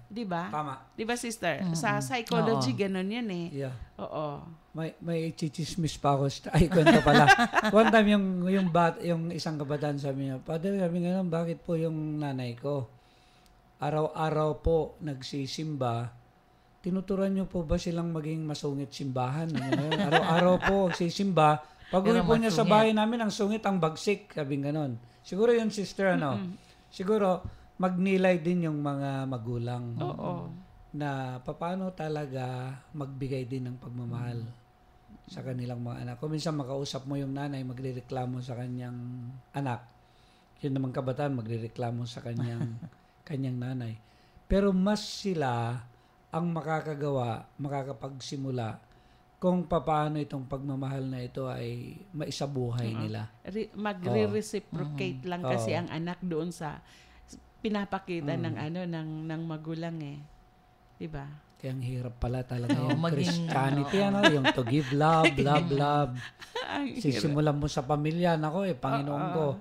'Di ba? Tama. 'Di ba, sister? Sa psychology Oo. ganun 'yun eh. Yeah. Oo. May chichismis pa ako. Ay, kwento pala. One time yung isang kabataan sabi niya, Father, sabi nga lang, bakit po yung nanay ko? Araw-araw po nagsisimba, tinuturan niyo po ba silang maging masungit simbahan? Araw-araw po nagsisimba, pag-uwi Pero po niya sa masungit. bahay namin, ang sungit, ang bagsik. Sabi ganon. Siguro yun, sister, siguro magnilay din yung mga magulang. Oo. Na paano talaga magbigay din ng pagmamahal sa kanilang mga anak. Kung minsan makausap mo yung nanay, magrereklamo sa kanyang anak. Yun naman kabataan, magrereklamo sa kanyang nanay. Pero mas sila ang makakapagsimula kung paano itong pagmamahal na ito ay maisabuhay nila. Magre-reciprocate lang kasi Oo. ang anak doon sa pinapakita ng magulang eh. 'Di ba? Kaya ang hirap pala talaga Oo, yung maging, Christianity, yung to give love, love. Sisimulan mo sa pamilya. Nako Panginoon ko,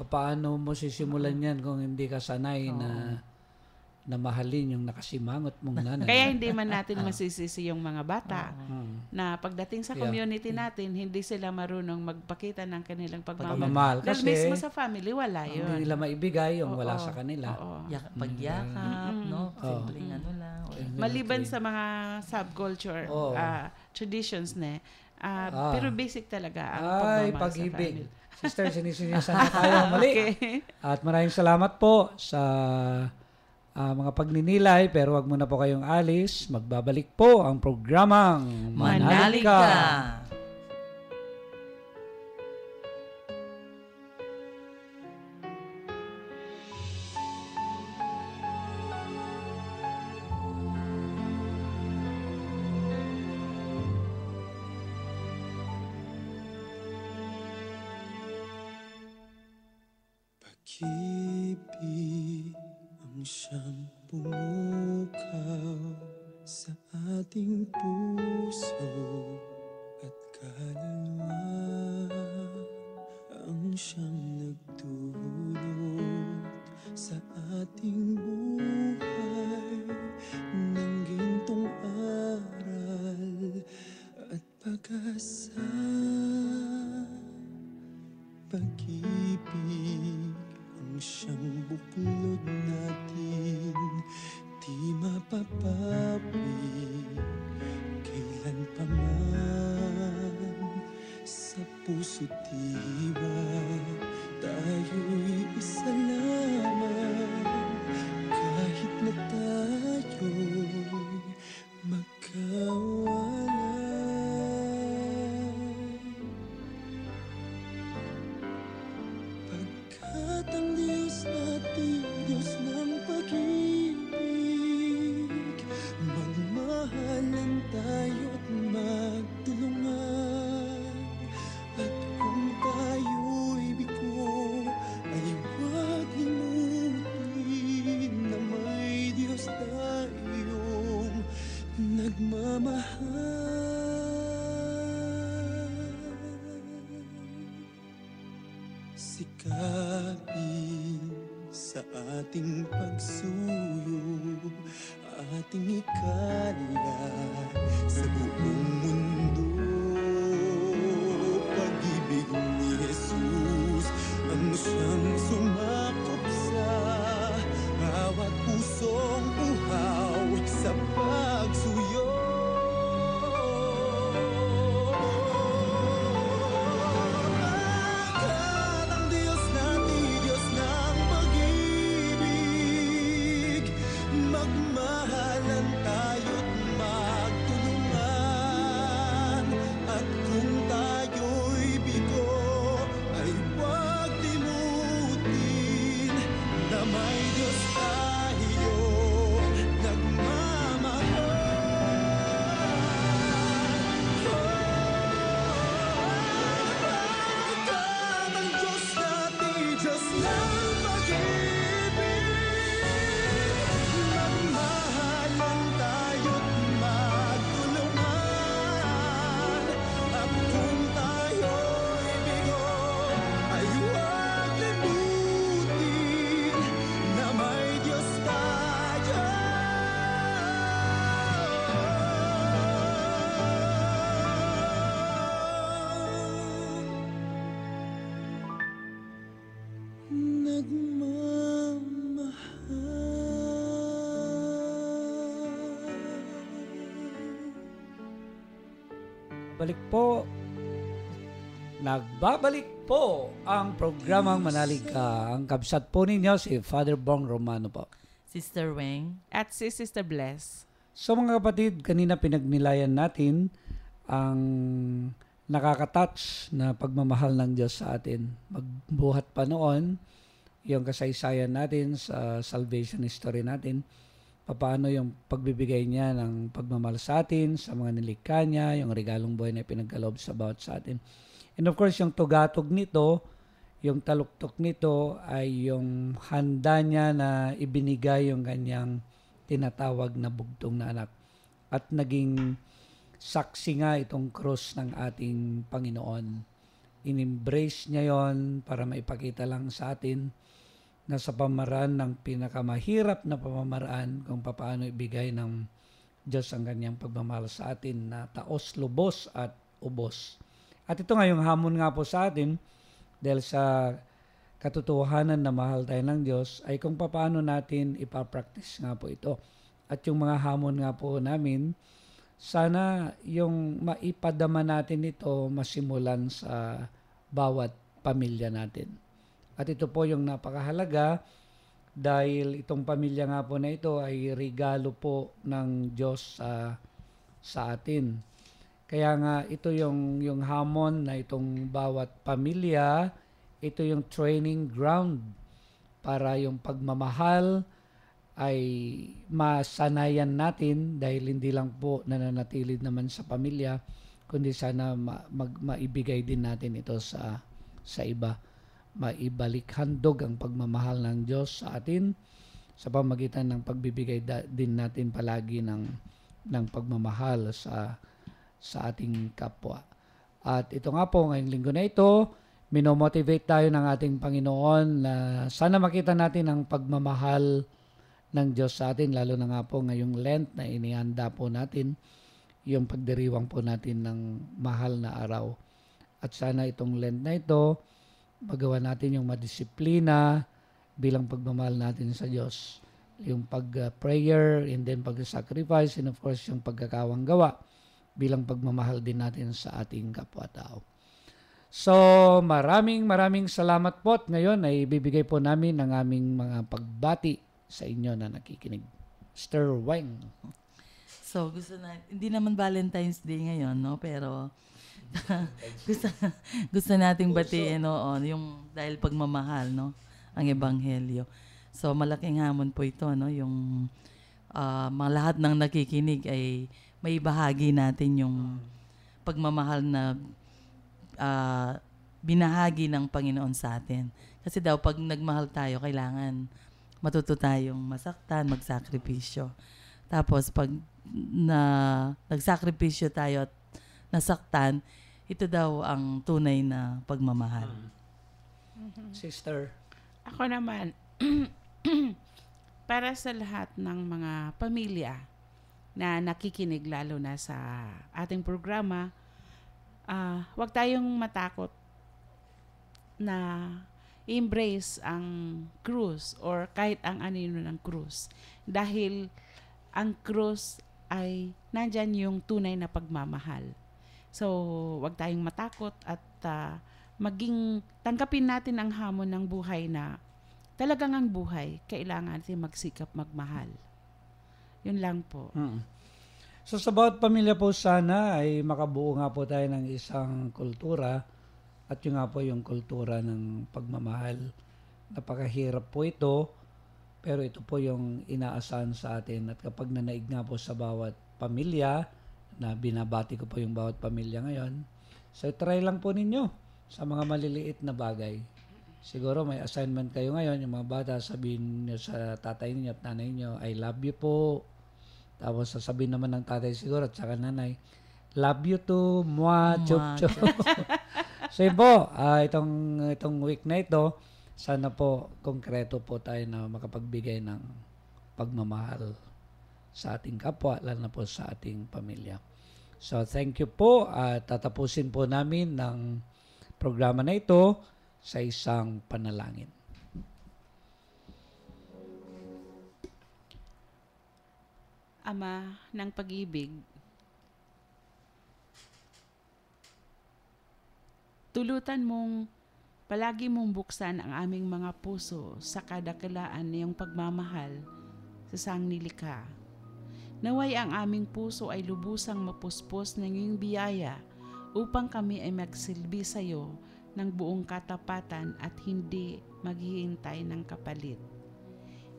paano mo sisimulan yan kung hindi ka sanay na mahalin yung nakasimangot mong nanay? Kaya hindi man natin masisisi yung mga bata na pagdating sa Yeah. community natin, hindi sila marunong magpakita ng kanilang pagmamahal. Pagmamahal. Dahil Kasi mismo sa family, wala hindi yun. nila maibigay yung wala Oo. sa kanila. Oo. Pagyakap, no? Simpleng ano lang. Maliban sa mga subculture Oo. traditions pero basic talaga ang Ay, pagmamahal pag-ibig. sa family. Sister, sinisinisan na tayo mali. Okay. At maraming salamat po sa mga pagninilay, pero wag muna po kayong alis. Magbabalik po ang programang Manalig ka! Pag-ibig ang siyang pumukaw sa ating puso at kaluluwa, ang siyang nagdulot sa ating buhay ng gintong aral at pag-asa. Pag-ibig ang siyang buklod natin, di mapapawi kailan pa man. Sa puso't diwa tayo'y isa lamang, kahit na tayo'y magkawala. Pagkat ang Diyos natin, Diyos ng pag-ibig, magmahalan tayo't magtulungan. At kung tayo'y bigo, ay huwag limutin na may Diyos tayong nagmamahal. Sikapin sa ating pagsuyo, ating ikalat sa buong mundo. Pag-ibig ni Jesus ang siyang sumakop sa bawat pusong uhaw sa pagsuyo. Pagkat ang Diyos natin, Diyos ng pag-ibig, magmahalan tayo't magtulungan. At kung tayo'y bigo, ay huwag limutin na may Diyos tayong nagmamahal. Pagkat ang Diyos natin, Diyos ng pag-ibig, magmahalan tayo't magtulungan. At kung tayo'y bigo, ay huwag limutin Balik po. Nagbabalik po ang programang Manalig Ka. Ang kabsat po ninyo si Father Bong Romano po. Sister Weng. At si Sister Bless. So mga kapatid, kanina pinagnilayan natin ang nakaka-touch na pagmamahal ng Diyos sa atin. Magbuhat pa noon, yung kasaysayan natin sa salvation history natin, paano yung pagbibigay niya ng pagmamahal sa atin, sa mga nilikha niya, yung regalong buhay na pinagkaloob sa bawat sa atin. And of course, yung tugatog nito, yung taluktok nito ay yung handa niya na ibinigay yung kanyang tinatawag na bugtong na anak. At naging saksi nga itong cross ng ating Panginoon. In-embrace niya yon para maipakita lang sa atin na sa pamaraan ng pinakamahirap na pamamaraan kung paano ibigay ng Diyos ang kanyang pagmamahal sa atin na taos, lubos at ubos. At ito nga yung hamon nga po sa atin dahil sa katotohanan na mahal tayo ng Diyos ay kung paano natin ipapractice nga po ito. At yung mga hamon nga po namin, sana yung maipadama natin ito masimulan sa bawat pamilya natin. At ito po yung napakahalaga dahil itong pamilya nga po na ito ay regalo po ng Diyos sa atin. Kaya nga ito yung hamon na itong bawat pamilya, ito yung training ground para yung pagmamahal ay masanayan natin dahil hindi lang po nananatili naman sa pamilya, kundi sana maibigay din natin ito sa iba. Maibalik handog ang pagmamahal ng Diyos sa atin sa pamagitan ng pagbibigay din natin palagi ng pagmamahal sa ating kapwa. At ito nga po, ngayong linggo na ito, minomotivate tayo ng ating Panginoon na sana makita natin ang pagmamahal ng Diyos sa atin, lalo na nga po ngayong Lent na inihanda po natin, yung pagdiriwang po natin ng mahal na araw. At sana itong Lent na ito, magawa natin yung madisiplina bilang pagmamahal natin sa Diyos. Yung pag-prayer and then pag-sacrifice and of course yung pagkakawang gawa bilang pagmamahal din natin sa ating kapwa-tao. So maraming salamat po at ngayon ay ibibigay po namin ang aming mga pagbati sa inyo na nakikinig. Sister Weng. So hindi naman Valentine's Day ngayon, no? Pero gusto nating batiin yung dahil pagmamahal, no, ang ebanghelyo. So malaking hamon po ito, no, yung mga lahat ng nakikinig ay may bahagi natin yung pagmamahal na binahagi ng Panginoon sa atin. Kasi daw pag nagmahal tayo, kailangan matuto tayong masaktan, magsakripisyo. Tapos pag nagsakripisyo tayo at nasaktan, ito daw ang tunay na pagmamahal. Sister. Ako naman, para sa lahat ng mga pamilya na nakikinig lalo na sa ating programa, huwag tayong matakot na embrace ang krus or kahit ang anino ng krus. Dahil ang krus ay nandyan yung tunay na pagmamahal. So, wag tayong matakot at maging tanggapin natin ang hamon ng buhay na talagang ang buhay, kailangan natin magsikap magmahal. Yun lang po. So, sa bawat pamilya po sana ay makabuo nga po tayo ng isang kultura at yun nga po yung kultura ng pagmamahal. Napakahirap po ito, pero ito po yung inaasahan sa atin at kapag nanaig nga po sa bawat pamilya, na binabati ko po yung bawat pamilya ngayon. So, try lang po ninyo sa mga maliliit na bagay. Siguro may assignment kayo ngayon, yung mga bata, sabihin nyo sa tatay niyo at nanay niyo, I love you po. Tapos sasabihin naman ng tatay siguro at saka nanay, love you too, mwah, chup chup. So yun po, itong week na ito, sana po konkreto po tayo na makapagbigay ng pagmamahal sa ating kapwa, lalo na po sa ating pamilya. So, thank you po. Tatapusin po namin ng programa na ito sa isang panalangin. Ama ng pag-ibig, tulutan mong palagi mong buksan ang aming mga puso sa kadakilaan ng iyong pagmamahal sa sangnilikha. Naway ang aming puso ay lubusang mapuspos ng iyong biyaya upang kami ay magsilbi sa iyo ng buong katapatan at hindi maghihintay ng kapalit.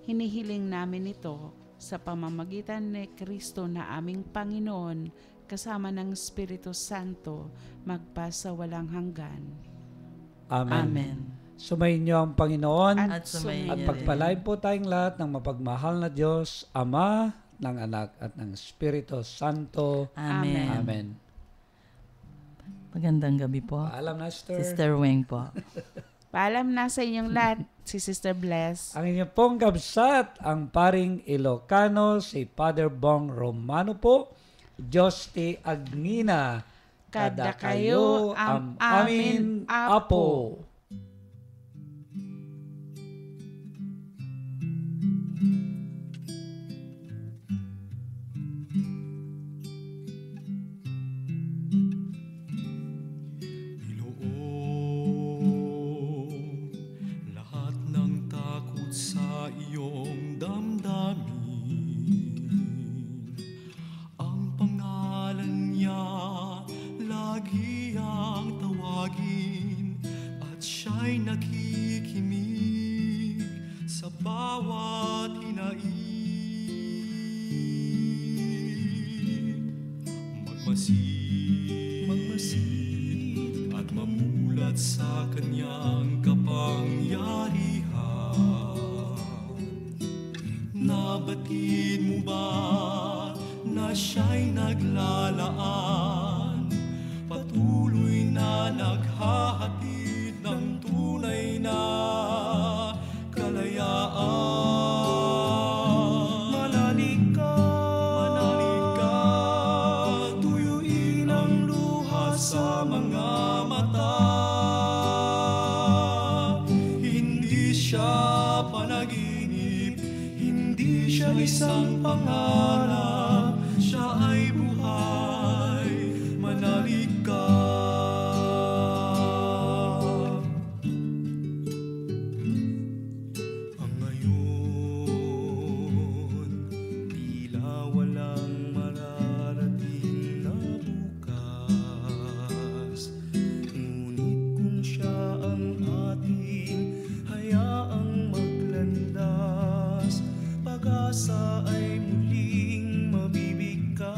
Hinihiling namin ito sa pamamagitan ni Kristo na aming Panginoon kasama ng Espiritu Santo magpa sa walang hanggan. Amen. Amen. Sumayin niyo ang Panginoon At sumayin at niyo rin. pagpalain po tayong lahat ng mapagmahal na Diyos, Ama, ng Anak at ng Espiritu Santo. Amen. Amen. Magandang gabi po. Paalam na, Sister Weng po. Paalam na sa inyong lahat, si Sister Bless. Ang inyong pong kabsat, ang paring Ilocano, si Father Bong Romano po. Diyos ti Agnina, kada kayo am amin apo. Inoong lahat ng takot sa iyong damdamin. Ang pangalan niya lagi ang tawagin at siya'y nakikinig sa bawat hinaing. Magmasid at mamulat sa kanyang kapangyarihan. Nabatid mo ba na siya'y naglalaan? Patuloy na naghahatid ng tunay na kalayaan. Manalig ka, tuyuin ang luha sa mga mata. Hindi siya panaginip, hindi siya isang pangarap, siya ay buhay. Manalig ka. Ang ngayon, tila walang mararating na bukas. Ngunit kung siya ang ating hayaang maglandas, pag-asa ay muling mabibigkas.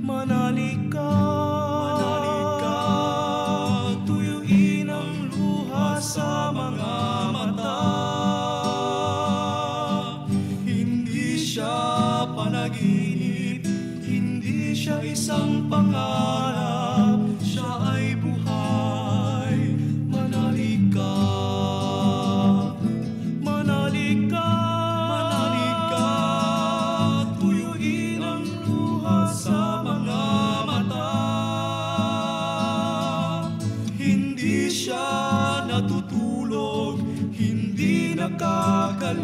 Manalig ka, tuyuin ang luha sa mga mata. Hindi siya panaginip, hindi siya isang pangarap, siya ay buhay. Manalig ka. Manalig ka, tuyuin ang luha sa mga mata. Hindi siya natutulog, hindi nakakalimot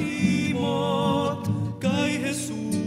kay Jesus.